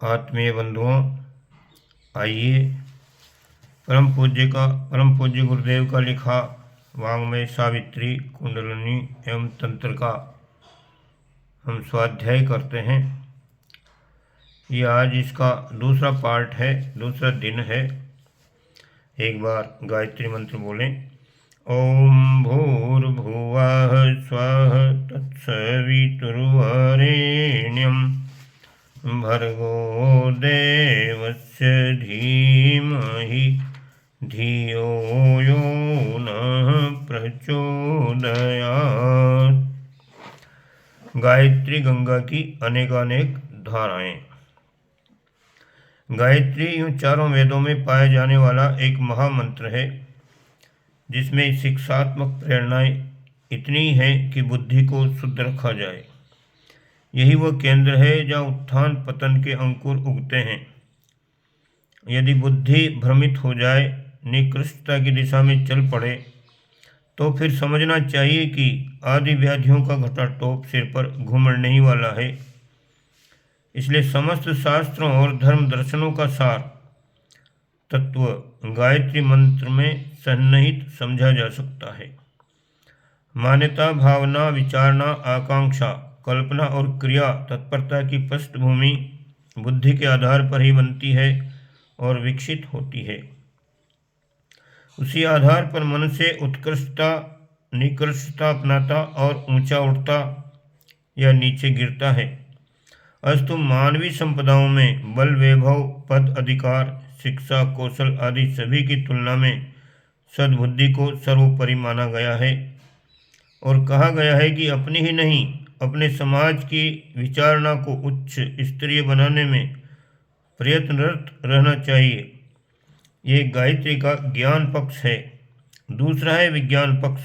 आत्मीय बंधुओं, आइए परम पूज्य गुरुदेव का लिखा वाङ्मय सावित्री कुंडलिनी एवं तंत्र का हम स्वाध्याय करते हैं। ये आज इसका दूसरा पार्ट है, दूसरा दिन है। एक बार गायत्री मंत्र बोलें। ओम भूर्भुवः स्वः तत्सवितुर्वरेण्यं भर्गो देवस्य धीमहि धियो यो नः प्रचोदयात्। गायत्री गंगा की अनेकानेक धाराएं। गायत्री यूं चारों वेदों में पाया जाने वाला एक महामंत्र है, जिसमें शिक्षात्मक प्रेरणाएं इतनी हैं कि बुद्धि को शुद्ध रखा जाए। यही वह केंद्र है जहाँ उत्थान पतन के अंकुर उगते हैं। यदि बुद्धि भ्रमित हो जाए, निकृष्टता की दिशा में चल पड़े, तो फिर समझना चाहिए कि आदि व्याधियों का घटाटोप सिर पर घूमने ही वाला है। इसलिए समस्त शास्त्रों और धर्म दर्शनों का सार तत्व गायत्री मंत्र में सन्निहित समझा जा सकता है। मान्यता, भावना, विचारना, आकांक्षा, कल्पना और क्रिया तत्परता की पृष्ठभूमि बुद्धि के आधार पर ही बनती है और विकसित होती है। उसी आधार पर मनुष्य उत्कृष्टता, निकृष्टता अपनाता और ऊंचा उठता या नीचे गिरता है। अस्तु मानवीय संपदाओं में बल, वैभव, पद, अधिकार, शिक्षा, कौशल आदि सभी की तुलना में सद्बुद्धि को सर्वोपरि माना गया है और कहा गया है कि अपनी ही नहीं, अपने समाज की विचारणा को उच्च स्तरीय बनाने में प्रयत्नरत रहना चाहिए। ये गायत्री का ज्ञान पक्ष है। दूसरा है विज्ञान पक्ष,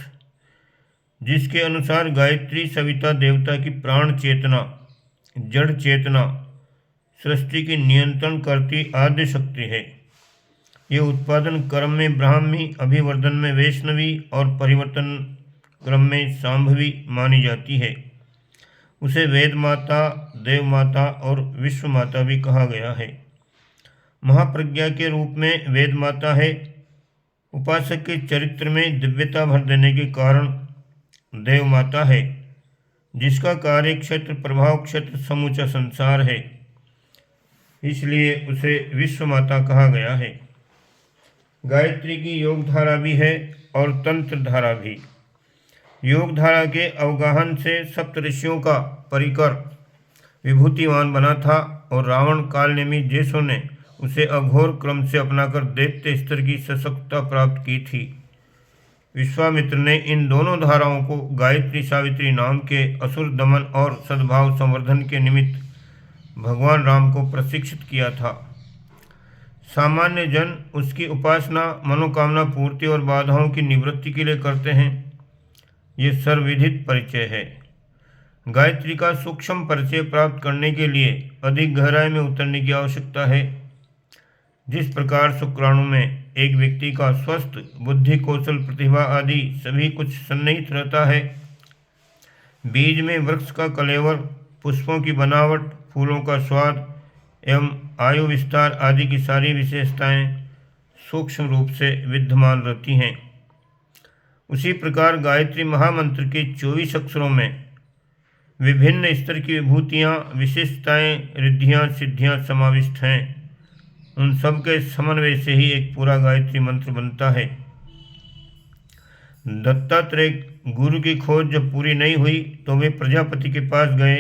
जिसके अनुसार गायत्री सविता देवता की प्राण चेतना, जड़ चेतना, सृष्टि की नियंत्रण करती आद्य शक्ति है। ये उत्पादन क्रम में ब्राह्मी, अभिवर्धन में वैष्णवी और परिवर्तन क्रम में सांभवी मानी जाती है। उसे वेद माता, देव माता और विश्व माता भी कहा गया है। महाप्रज्ञा के रूप में वेद माता है। उपासक के चरित्र में दिव्यता भर देने के कारण देव माता है, जिसका कार्य क्षेत्र, प्रभाव क्षेत्र समूचा संसार है। इसलिए उसे विश्व माता कहा गया है। गायत्री की योग धारा भी है और तंत्र धारा भी। योग धारा के अवगाहन से सप्तऋषियों का परिकर विभूतिवान बना था और रावण, कालनेमी जैसों ने उसे अघोर क्रम से अपनाकर दैत्य स्तर की सशक्तता प्राप्त की थी। विश्वामित्र ने इन दोनों धाराओं को गायत्री सावित्री नाम के असुर दमन और सद्भाव संवर्धन के निमित्त भगवान राम को प्रशिक्षित किया था। सामान्य जन उसकी उपासना मनोकामना पूर्ति और बाधाओं की निवृत्ति के लिए करते हैं। ये सर्वविदित परिचय है। गायत्री का सूक्ष्म परिचय प्राप्त करने के लिए अधिक गहराई में उतरने की आवश्यकता है। जिस प्रकार शुक्राणु में एक व्यक्ति का स्वस्थ बुद्धि, कौशल, प्रतिभा आदि सभी कुछ सन्निहित रहता है, बीज में वृक्ष का कलेवर, पुष्पों की बनावट, फूलों का स्वाद एवं आयु विस्तार आदि की सारी विशेषताएं सूक्ष्म रूप से विद्यमान रहती हैं, उसी प्रकार गायत्री महामंत्र के 24 अक्षरों में विभिन्न स्तर की विभूतियाँ, विशिष्टताएं, रिद्धियाँ, सिद्धियाँ समाविष्ट हैं। उन सब के समन्वय से ही एक पूरा गायत्री मंत्र बनता है। दत्तात्रेय गुरु की खोज जब पूरी नहीं हुई तो वे प्रजापति के पास गए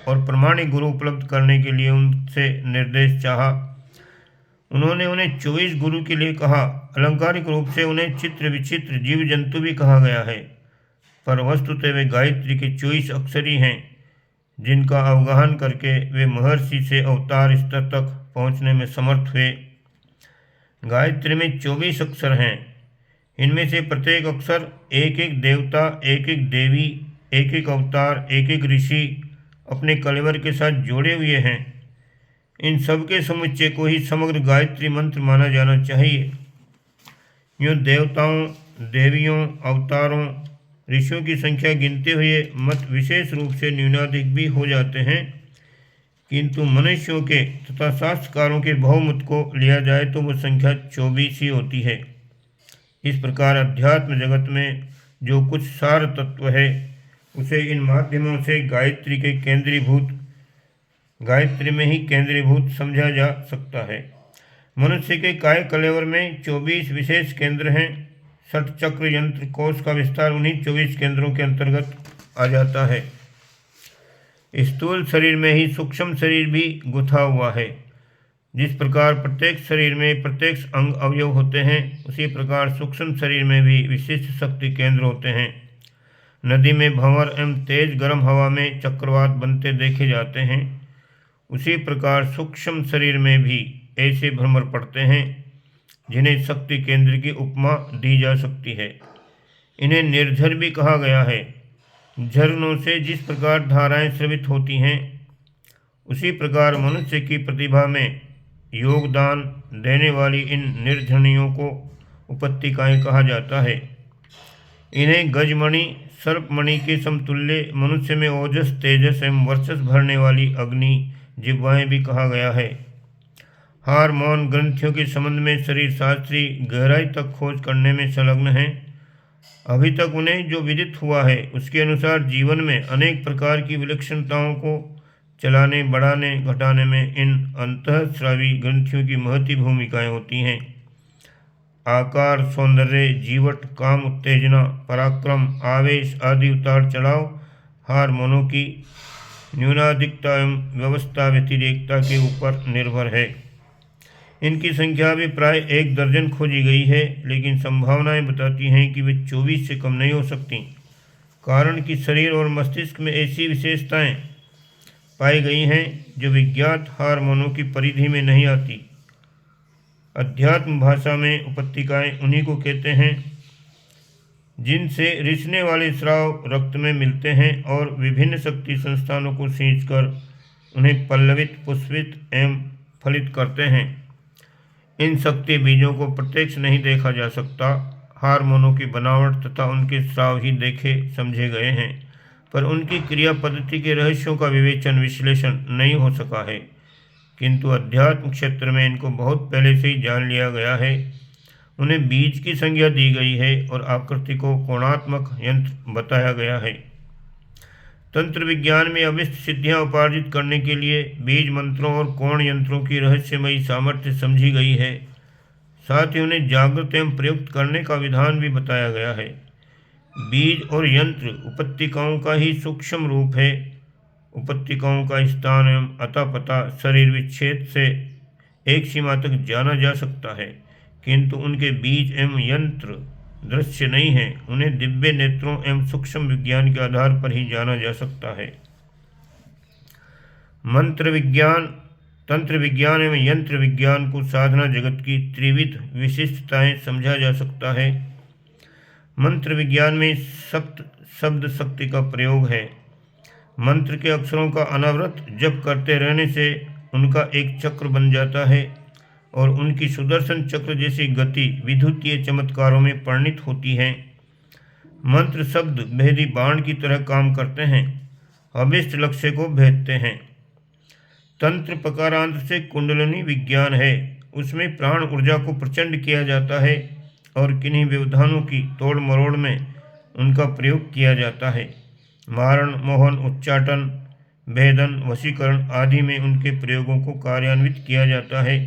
और प्रमाणिक गुरु उपलब्ध करने के लिए उनसे निर्देश चाहा। उन्होंने उन्हें 24 गुरु के लिए कहा। अलंकारिक रूप से उन्हें चित्र विचित्र जीव जंतु भी कहा गया है, पर वस्तुतः वे गायत्री के 24 अक्षर ही हैं, जिनका अवगाहन करके वे महर्षि से अवतार स्तर तक पहुँचने में समर्थ हुए। गायत्री में 24 अक्षर हैं। इनमें से प्रत्येक अक्षर एक एक देवता, एक एक देवी, एक एक अवतार, एक एक ऋषि अपने कलेवर के साथ जोड़े हुए हैं। इन सब के समुच्चय को ही समग्र गायत्री मंत्र माना जाना चाहिए। यूँ देवताओं, देवियों, अवतारों, ऋषियों की संख्या गिनते हुए मत विशेष रूप से न्यूनाधिक भी हो जाते हैं, किंतु मनुष्यों के तथा शास्त्रकारों के बहुमत को लिया जाए तो वो संख्या 24 ही होती है। इस प्रकार अध्यात्म जगत में जो कुछ सार तत्व है उसे इन माध्यमों से गायत्री में ही केंद्रीभूत समझा जा सकता है। मनुष्य के काय कलेवर में 24 विशेष केंद्र हैं। षटचक्र यंत्र कोश का विस्तार उन्हीं 24 केंद्रों के अंतर्गत आ जाता है। स्थूल शरीर में ही सूक्ष्म शरीर भी गुथा हुआ है। जिस प्रकार प्रत्येक शरीर में प्रत्येक अंग अवयव होते हैं, उसी प्रकार सूक्ष्म शरीर में भी विशिष्ट शक्ति केंद्र होते हैं। नदी में भंवर एवं तेज गर्म हवा में चक्रवात बनते देखे जाते हैं, उसी प्रकार सूक्ष्म शरीर में भी ऐसे भ्रमर पड़ते हैं जिन्हें शक्ति केंद्र की उपमा दी जा सकती है। इन्हें निर्झर भी कहा गया है। झरनों से जिस प्रकार धाराएं स्रवित होती हैं, उसी प्रकार मनुष्य की प्रतिभा में योगदान देने वाली इन निर्झरनियों को उपत्तिकाएं कहा जाता है। इन्हें गजमणि सर्पमणि के समतुल्य मनुष्य में ओजस तेजस एवं वर्चस्व भरने वाली अग्नि जिह्वाएं भी कहा गया है। हार्मोन ग्रंथियों के संबंध में शरीर शास्त्री गहराई तक खोज करने में संलग्न हैं। अभी तक उन्हें जो विदित हुआ है उसके अनुसार जीवन में अनेक प्रकार की विलक्षणताओं को चलाने बढ़ाने घटाने में इन अंतःस्रावी ग्रंथियों की महती भूमिकाएं होती हैं। आकार, सौंदर्य, जीवट, काम, उत्तेजना, पराक्रम, आवेश आदि उतार चढ़ाव हार्मोनों की न्यूनाधिकता एवं व्यवस्था व्यतिरेकता के ऊपर निर्भर है। इनकी संख्या भी प्राय 1 दर्जन खोजी गई है, लेकिन संभावनाएं बताती हैं कि वे 24 से कम नहीं हो सकती, कारण कि शरीर और मस्तिष्क में ऐसी विशेषताएं पाई गई हैं जो विज्ञात हार्मोनों की परिधि में नहीं आती। अध्यात्म भाषा में उपत्तिकाएं उन्हीं को कहते हैं जिनसे रिसने वाले स्राव रक्त में मिलते हैं और विभिन्न शक्ति संस्थानों को सींचकर उन्हें पल्लवित, पुष्पित एवं फलित करते हैं। इन शक्ति बीजों को प्रत्यक्ष नहीं देखा जा सकता। हार्मोनों की बनावट तथा उनके स्राव ही देखे समझे गए हैं, पर उनकी क्रिया पद्धति के रहस्यों का विवेचन विश्लेषण नहीं हो सका है। किंतु अध्यात्म क्षेत्र में इनको बहुत पहले से ही जान लिया गया है। उन्हें बीज की संज्ञा दी गई है और आकृति को कोणात्मक यंत्र बताया गया है। तंत्र विज्ञान में अभिष्ट सिद्धियां उपार्जित करने के लिए बीज मंत्रों और कोण यंत्रों की रहस्यमयी सामर्थ्य समझी गई है। साथ ही उन्हें जागृत एवं प्रयुक्त करने का विधान भी बताया गया है। बीज और यंत्र उपत्तिकाओं का ही सूक्ष्म रूप है। उपत्तिकाओं का स्थान एवं अता पता शरीर विच्छेद से एक सीमा तक जाना जा सकता है, किंतु उनके बीज एवं यंत्र दृश्य नहीं है। उन्हें दिव्य नेत्रों एवं सूक्ष्म विज्ञान के आधार पर ही जाना जा सकता है। मंत्र विज्ञान, तंत्र विज्ञान एवं यंत्र विज्ञान को साधना जगत की त्रिविध विशिष्टताएं समझा जा सकता है। मंत्र विज्ञान में सप्त शब्द शक्ति का प्रयोग है। मंत्र के अक्षरों का अनवरत जप करते रहने से उनका एक चक्र बन जाता है और उनकी सुदर्शन चक्र जैसी गति विद्युतीय चमत्कारों में परिणित होती है। मंत्र शब्द भेदी बाण की तरह काम करते हैं, अभिष्ट लक्ष्य को भेदते हैं। तंत्र प्रकारांत से कुंडलिनी विज्ञान है। उसमें प्राण ऊर्जा को प्रचंड किया जाता है और किन्हीं व्यवधानों की तोड़ मरोड़ में उनका प्रयोग किया जाता है। मारण, मोहन, उच्चाटन, भेदन, वशीकरण आदि में उनके प्रयोगों को कार्यान्वित किया जाता है।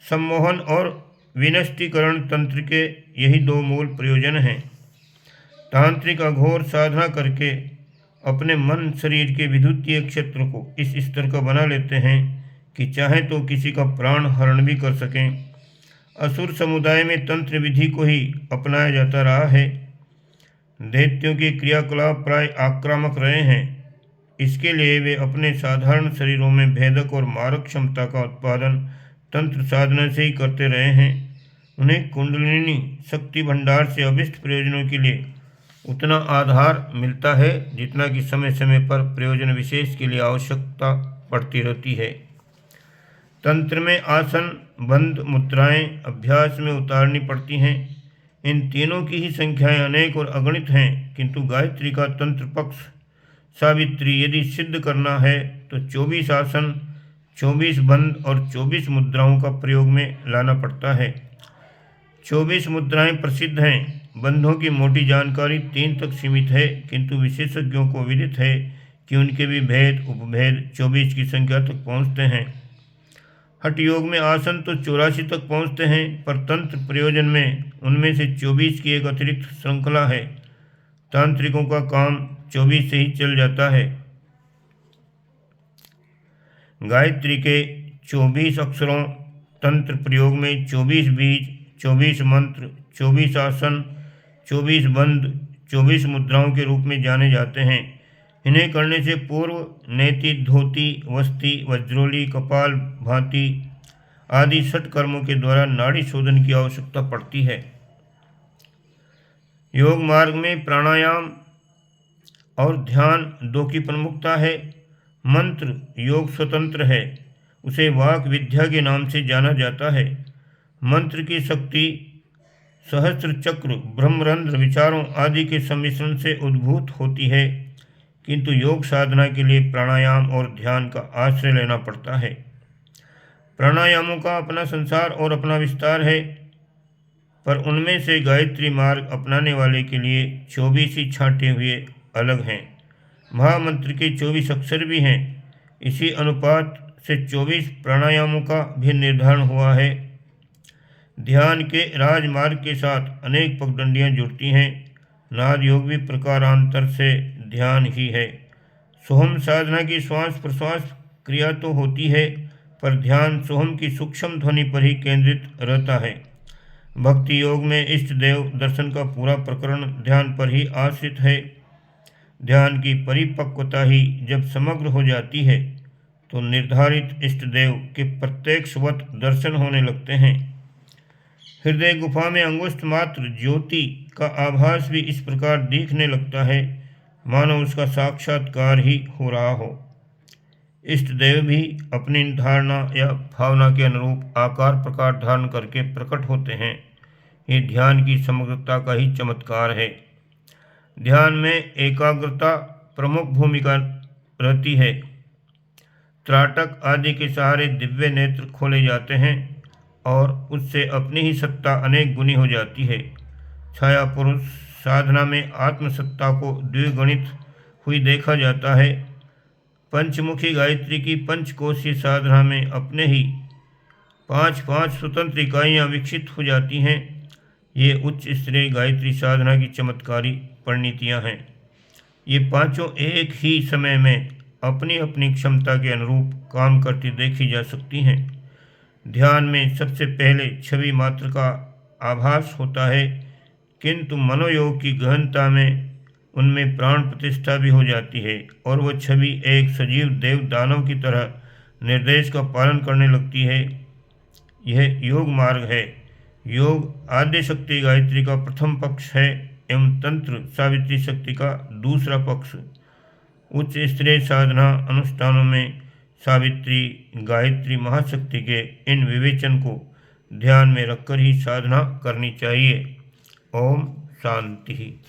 सम्मोहन और विनष्टीकरण तंत्र के यही 2 मूल प्रयोजन हैं। तांत्रिक अघोर साधना करके अपने मन शरीर के विद्युतीय क्षेत्र को इस स्तर का बना लेते हैं कि चाहे तो किसी का प्राण हरण भी कर सकें। असुर समुदाय में तंत्र विधि को ही अपनाया जाता रहा है। दैत्यों के क्रियाकलाप प्राय आक्रामक रहे हैं। इसके लिए वे अपने साधारण शरीरों में भेदक और मारक क्षमता का उत्पादन तंत्र साधना से ही करते रहे हैं। उन्हें कुंडलिनी शक्ति भंडार से अभिष्ट प्रयोजनों के लिए उतना आधार मिलता है जितना कि समय समय पर प्रयोजन विशेष के लिए आवश्यकता पड़ती रहती है। तंत्र में आसन, बंध, मुद्राएं अभ्यास में उतारनी पड़ती हैं। इन तीनों की ही संख्याएं अनेक और अगणित हैं, किंतु गायत्री का तंत्र पक्ष सावित्री यदि सिद्ध करना है तो 24 आसन, 24 बंद और 24 मुद्राओं का प्रयोग में लाना पड़ता है। 24 मुद्राएं प्रसिद्ध हैं। बंधों की मोटी जानकारी 3 तक सीमित है, किंतु विशेषज्ञों को विदित है कि उनके भी भेद उपभेद 24 की संख्या तक पहुँचते हैं। हठ योग में आसन तो 84 तक पहुँचते हैं, पर तंत्र प्रयोजन में उनमें से 24 की एक अतिरिक्त श्रृंखला है। तांत्रिकों का काम 24 से ही चल जाता है। गायत्री के 24 अक्षरों तंत्र प्रयोग में 24 बीज, 24 मंत्र, 24 आसन, 24 बंद, 24 मुद्राओं के रूप में जाने जाते हैं। इन्हें करने से पूर्व नेति, धोती, वस्ती, वज्रोली, कपाल भाती आदि षट कर्मों के द्वारा नाड़ी शोधन की आवश्यकता पड़ती है। योग मार्ग में प्राणायाम और ध्यान 2 की प्रमुखता है। मंत्र योग स्वतंत्र है, उसे वाक विद्या के नाम से जाना जाता है। मंत्र की शक्ति सहस्त्र चक्र, ब्रह्मरंध्र विचारों आदि के सम्मिश्रण से उद्भूत होती है, किंतु योग साधना के लिए प्राणायाम और ध्यान का आश्रय लेना पड़ता है। प्राणायामों का अपना संसार और अपना विस्तार है, पर उनमें से गायत्री मार्ग अपनाने वाले के लिए 24 ही छांटे हुए अलग हैं। महामंत्र के 24 अक्षर भी हैं। इसी अनुपात से 24 प्राणायामों का भी निर्धारण हुआ है। ध्यान के राजमार्ग के साथ अनेक पगडंडियाँ जुड़ती हैं। नाद योग भी प्रकारांतर से ध्यान ही है। सोहम साधना की श्वास प्रश्वास क्रिया तो होती है, पर ध्यान सोहम की सूक्ष्म ध्वनि पर ही केंद्रित रहता है। भक्ति योग में इष्ट देव दर्शन का पूरा प्रकरण ध्यान पर ही आश्रित है। ध्यान की परिपक्वता ही जब समग्र हो जाती है तो निर्धारित इष्ट देव के प्रत्यक्षवत दर्शन होने लगते हैं। हृदय गुफा में अंगुष्ठ मात्र ज्योति का आभास भी इस प्रकार दिखने लगता है मानो उसका साक्षात्कार ही हो रहा हो। इष्ट देव भी अपनी धारणा या भावना के अनुरूप आकार प्रकार धारण करके प्रकट होते हैं। ये ध्यान की समग्रता का ही चमत्कार है। ध्यान में एकाग्रता प्रमुख भूमिका रहती है। त्राटक आदि के सहारे दिव्य नेत्र खोले जाते हैं और उससे अपनी ही सत्ता अनेक गुनी हो जाती है। छाया पुरुष साधना में आत्मसत्ता को द्विगुणित हुई देखा जाता है। पंचमुखी गायत्री की पंचकोशीय साधना में अपने ही 5-5 स्वतंत्र इकाइयाँ विकसित हो जाती हैं। ये उच्च स्तरीय गायत्री साधना की चमत्कारी परिणतियाँ हैं। ये पांचों एक ही समय में अपनी अपनी क्षमता के अनुरूप काम करती देखी जा सकती हैं। ध्यान में सबसे पहले छवि मात्र का आभास होता है, किंतु मनोयोग की गहनता में उनमें प्राण प्रतिष्ठा भी हो जाती है और वह छवि एक सजीव देव दानव की तरह निर्देश का पालन करने लगती है। यह योग मार्ग है। योग आद्य शक्ति गायत्री का प्रथम पक्ष है एवं तंत्र सावित्री शक्ति का दूसरा पक्ष। उच्च स्तरीय साधना अनुष्ठानों में सावित्री गायत्री महाशक्ति के इन विवेचन को ध्यान में रखकर ही साधना करनी चाहिए। ओम शांति।